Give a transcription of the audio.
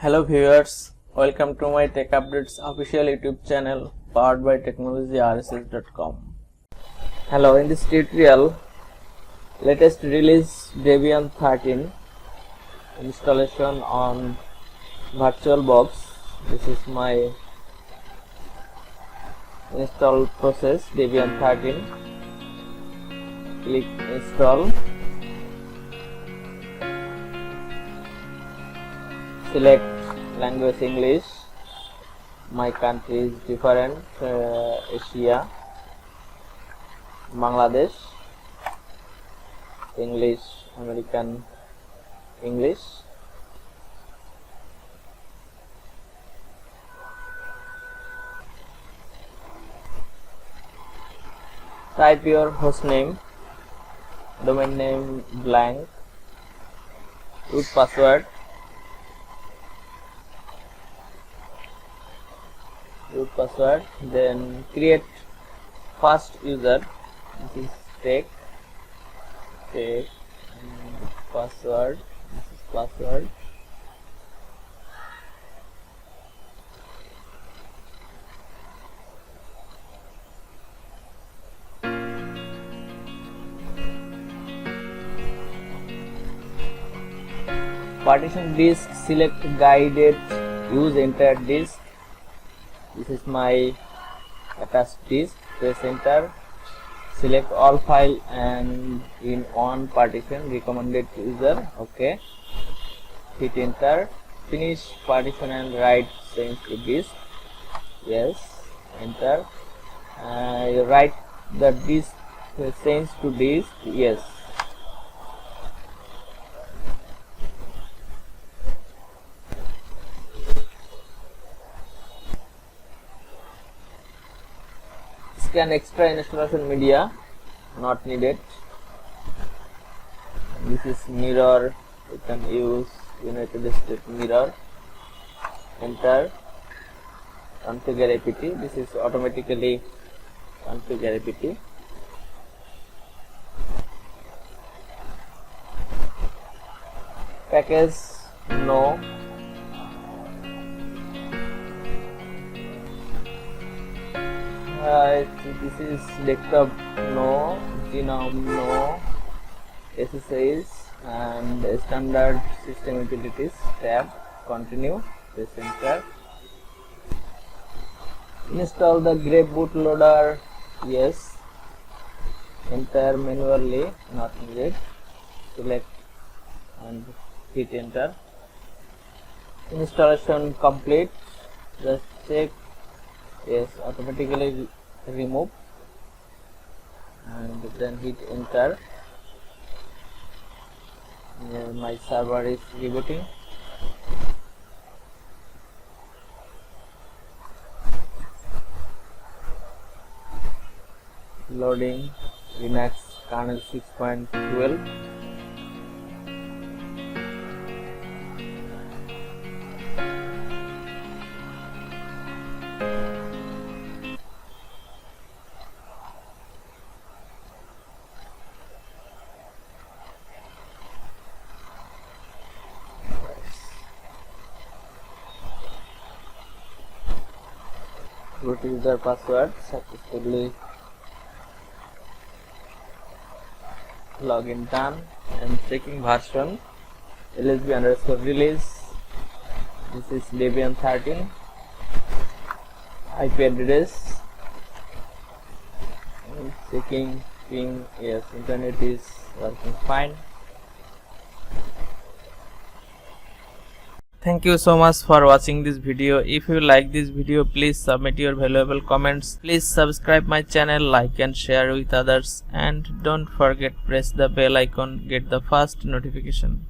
Hello viewers, welcome to my Tech Updates official YouTube channel powered by technologyrss.com. Hello, in this tutorial, latest release Debian 13 installation on VirtualBox. This is my install process, Debian 13. Click install. Select language English. My country is different, Asia, Bangladesh, English, American English. Type your host name, domain name blank, root password, then create first user. This is take password. This is password. Partition disk, select guided, use entire disk. This is my attached disk. Press enter. Select all file and in one partition, recommended user. Okay. Hit enter. Finish partition and write change to disk. Yes. Enter. Write the disk change to disk. Yes. Scan extra installation media, not needed. This is mirror, you can use United States mirror. Enter. Configure apt. This is automatically configure apt. Package, no. This is desktop, no. Genome, no. SSIs and standard system utilities tab. Continue. Press enter. Install the grep bootloader. Yes. Enter manually, not needed. Select and hit enter. Installation complete. Just check. Yes, automatically remove and then hit enter. My server is rebooting. Loading Linux kernel 6.12. Root user password successfully login done. And checking version lsb_release. This is Debian 13. IP address. And checking ping. Yes, internet is working fine. Thank you so much for watching this video. If you like this video, please submit your valuable comments. Please subscribe my channel, like and share with others, and don't forget press the bell icon, get the first notification.